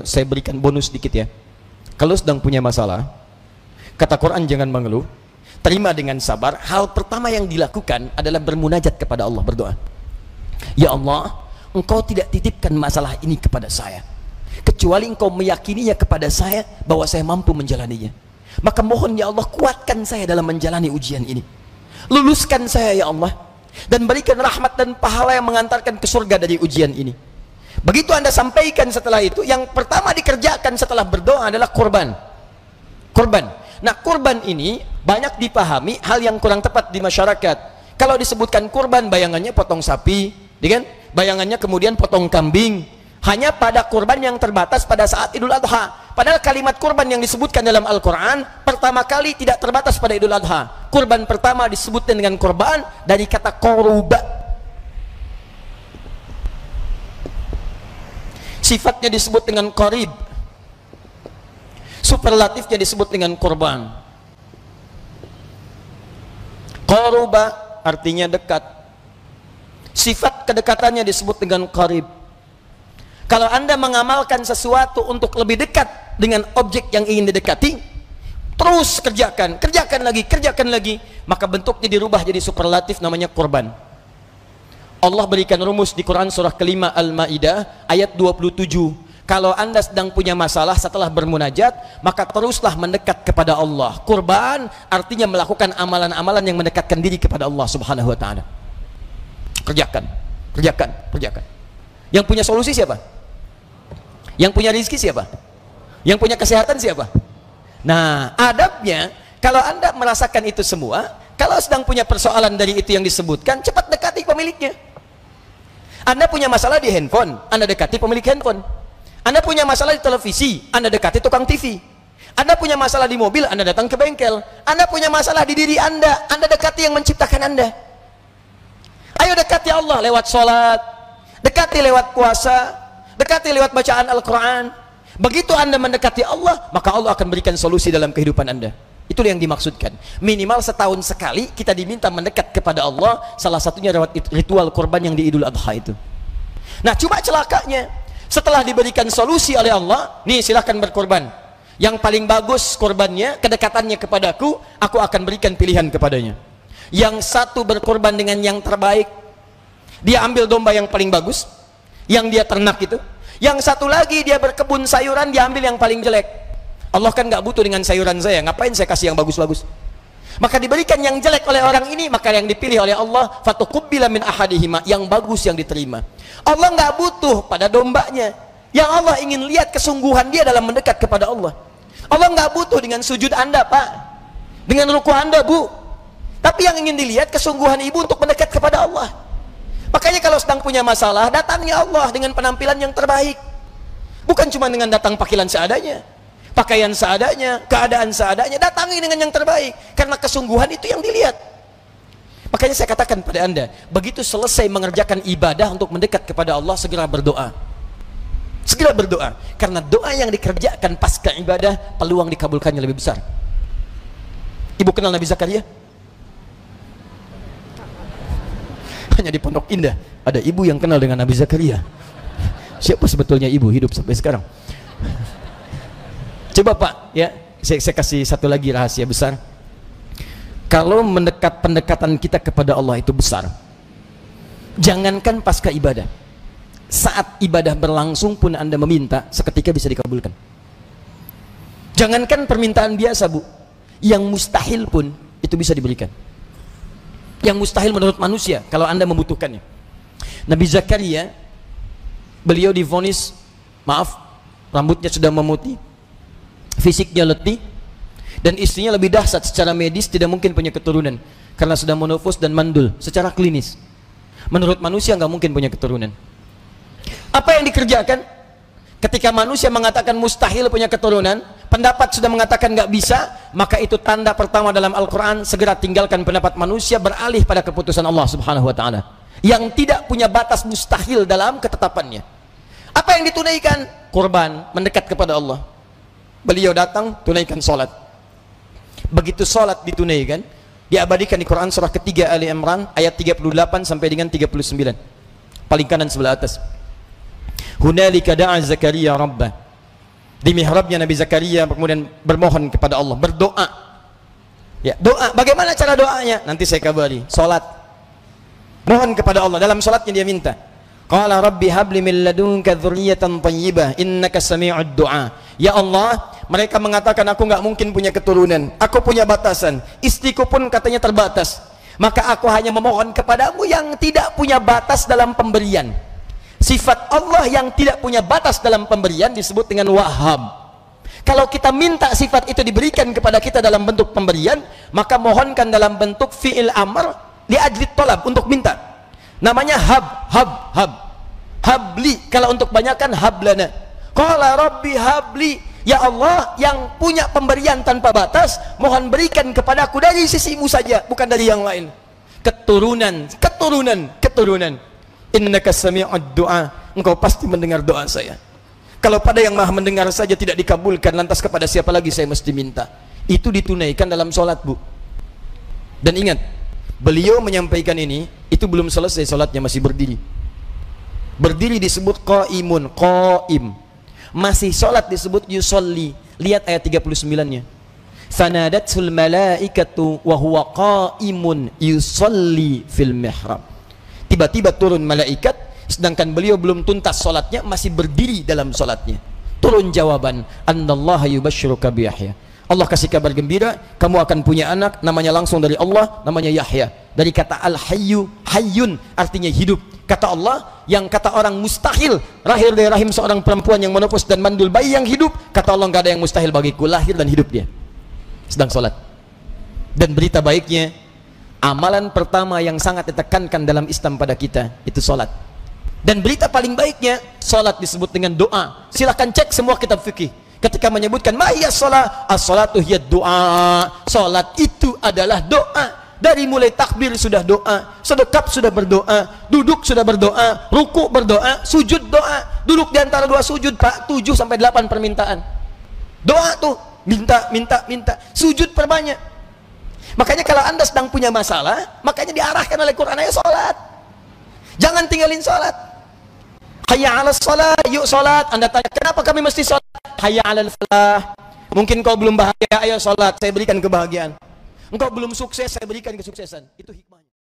saya berikan bonus sedikit ya. Kalau sedang punya masalah, kata Quran jangan mengeluh, terima dengan sabar. Hal pertama yang dilakukan adalah bermunajat kepada Allah, berdoa. Ya Allah, Engkau tidak titipkan masalah ini kepada saya kecuali Engkau meyakininya kepada saya bahwa saya mampu menjalaninya. Maka mohon ya Allah, kuatkan saya dalam menjalani ujian ini, luluskan saya ya Allah, dan berikan rahmat dan pahala yang mengantarkan ke surga dari ujian ini. Begitu Anda sampaikan setelah itu, yang pertama dikerjakan setelah berdoa adalah kurban. Nah, kurban ini banyak dipahami hal yang kurang tepat di masyarakat. Kalau disebutkan kurban, bayangannya potong sapi, kan? Bayangannya kemudian potong kambing. Hanya pada kurban yang terbatas pada saat Idul Adha. Padahal kalimat kurban yang disebutkan dalam Al-Quran pertama kali tidak terbatas pada Idul Adha. Kurban pertama disebutkan dengan kurban dari kata koruba. Sifatnya disebut dengan qarib, superlatifnya disebut dengan kurban. Qaruba artinya dekat, sifat kedekatannya disebut dengan qarib. Kalau Anda mengamalkan sesuatu untuk lebih dekat dengan objek yang ingin didekati, terus kerjakan lagi, maka bentuknya dirubah jadi superlatif, namanya kurban. Allah berikan rumus di Quran surah kelima Al-Ma'idah ayat 27. Kalau Anda sedang punya masalah setelah bermunajat, maka teruslah mendekat kepada Allah. Kurban artinya melakukan amalan-amalan yang mendekatkan diri kepada Allah Subhanahu wa ta'ala. Kerjakan. Yang punya solusi siapa? Yang punya rezeki siapa? Yang punya kesehatan siapa? Nah, adabnya kalau Anda merasakan itu semua, kalau sedang punya persoalan dari itu yang disebutkan, cepat dekati pemiliknya. Anda punya masalah di handphone, Anda dekati pemilik handphone. Anda punya masalah di televisi, Anda dekati tukang TV. Anda punya masalah di mobil, Anda datang ke bengkel. Anda punya masalah di diri Anda dekati yang menciptakan Anda. Ayo dekati Allah lewat sholat, dekati lewat puasa, dekati lewat bacaan Al-Quran. Begitu Anda mendekati Allah, maka Allah akan berikan solusi dalam kehidupan Anda. Itulah yang dimaksudkan. Minimal setahun sekali kita diminta mendekat kepada Allah, salah satunya lewat ritual kurban yang di Idul Adha itu. Nah, cuma celakanya setelah diberikan solusi oleh Allah, nih silahkan berkorban, yang paling bagus korbannya, kedekatannya kepadaku, aku akan berikan pilihan kepadanya. Yang satu berkorban dengan yang terbaik, dia ambil domba yang paling bagus, yang dia ternak itu. Yang satu lagi dia berkebun sayuran, dia ambil yang paling jelek. Allah kan nggak butuh dengan sayuran saya, ngapain saya kasih yang bagus-bagus? Maka diberikan yang jelek oleh orang ini, maka yang dipilih oleh Allah fatuqubbila min ahadihima, yang bagus yang diterima. Allah nggak butuh pada dombanya, yang Allah ingin lihat kesungguhan dia dalam mendekat kepada Allah. Allah nggak butuh dengan sujud Anda, Pak, dengan ruku Anda, Bu, tapi yang ingin dilihat kesungguhan ibu untuk mendekat kepada Allah. Makanya kalau sedang punya masalah, datangi Allah dengan penampilan yang terbaik, bukan cuma dengan datang pakaian seadanya, keadaan seadanya. Datangi dengan yang terbaik, karena kesungguhan itu yang dilihat. Makanya saya katakan pada Anda, begitu selesai mengerjakan ibadah untuk mendekat kepada Allah, segera berdoa. Karena doa yang dikerjakan pasca ibadah, peluang dikabulkannya lebih besar. Ibu kenal Nabi Zakaria? Hanya di Pondok Indah ada ibu yang kenal dengan Nabi Zakaria. Siapa sebetulnya ibu hidup sampai sekarang? Coba Pak, ya, saya kasih satu lagi rahasia besar. Kalau pendekatan kita kepada Allah itu besar, jangankan pasca ibadah, saat ibadah berlangsung pun Anda meminta, seketika bisa dikabulkan. Jangankan permintaan biasa, Bu, yang mustahil pun itu bisa diberikan. Yang mustahil menurut manusia kalau Anda membutuhkannya. Nabi Zakaria, beliau divonis, maaf, rambutnya sudah memutih, fisiknya letih, dan istrinya lebih dahsyat secara medis, tidak mungkin punya keturunan karena sudah menofus dan mandul secara klinis. Menurut manusia nggak mungkin punya keturunan. Apa yang dikerjakan ketika manusia mengatakan mustahil punya keturunan, pendapat sudah mengatakan nggak bisa, maka itu tanda pertama dalam Al-Quran, segera tinggalkan pendapat manusia, beralih pada keputusan Allah Subhanahu wa ta'ala yang tidak punya batas mustahil dalam ketetapannya. Apa yang ditunaikan? Kurban, mendekat kepada Allah. Beliau datang, tunaikan sholat. Begitu sholat ditunaikan, diabadikan di Quran surah ketiga Ali Imran ayat 38 sampai dengan 39, paling kanan sebelah atas. Hunalika da'a Zakaria rabbah, Di mihrabnya Nabi Zakaria kemudian bermohon kepada Allah, berdoa. Ya, doa. Bagaimana cara doanya? Nanti saya kabari. Salat. Mohon kepada Allah, dalam salatnya dia minta. Qala rabbi habli min ladunka dzurriyyatan thayyibah innaka sami'ud du'a. Ya Allah, mereka mengatakan aku enggak mungkin punya keturunan. Aku punya batasan. Istriku pun katanya terbatas. Maka aku hanya memohon kepadamu yang tidak punya batas dalam pemberian. Sifat Allah yang tidak punya batas dalam pemberian disebut dengan Wahhab. Kalau kita minta sifat itu diberikan kepada kita dalam bentuk pemberian, maka mohonkan dalam bentuk fi'il amr li ajli tolab, untuk minta. Namanya hab. Habli, kalau untuk banyakan hablana. Qala rabbi habli, ya Allah yang punya pemberian tanpa batas, mohon berikan kepadaku dari sisimu saja, bukan dari yang lain. Keturunan. Innaka sami'ud du'a, engkau pasti mendengar doa saya. Kalau pada yang maha mendengar saja tidak dikabulkan, lantas kepada siapa lagi saya mesti minta? Itu ditunaikan dalam sholat, Bu. Dan ingat, beliau menyampaikan ini, itu belum selesai sholatnya, masih berdiri. Berdiri disebut qaimun, qaim. Masih sholat disebut yusolli. Lihat ayat 39-nya. Fanadatsul malaikatu wa huwa qaimun yusolli fil mihrab. Tiba-tiba turun malaikat, sedangkan beliau belum tuntas sholatnya, masih berdiri dalam sholatnya. Turun jawaban, annallaha yubashshiruka bi Yahya. Allah kasih kabar gembira, kamu akan punya anak, namanya langsung dari Allah, namanya Yahya. Dari kata al-hayyu, hayyun, artinya hidup. Kata Allah, yang kata orang mustahil lahir dari rahim seorang perempuan yang menopos dan mandul bayi yang hidup, kata Allah nggak ada yang mustahil bagiku, lahir dan hidup dia sedang sholat. Dan berita baiknya, amalan pertama yang sangat ditekankan dalam Islam pada kita itu sholat. Dan berita paling baiknya, sholat disebut dengan doa. Silahkan cek semua kitab fikih ketika menyebutkan mahiyas sholat, as-sholatu hiyad doa. Sholat itu adalah doa. Dari mulai takbir sudah doa, sedekap sudah berdoa, duduk sudah berdoa, ruku berdoa, sujud doa. Duduk di antara dua sujud, Pak, 7 sampai 8 permintaan. Doa tuh, minta. Sujud perbanyak. Makanya kalau Anda sedang punya masalah, makanya diarahkan oleh Quran, ayo sholat. Jangan tinggalin sholat. Hayya 'alas sholat, yuk sholat. Anda tanya, kenapa kami mesti sholat? Hayya 'alal falah. Mungkin kau belum bahagia, ayo sholat, saya berikan kebahagiaan. Engkau belum sukses, saya berikan kesuksesan. Itu hikmahnya.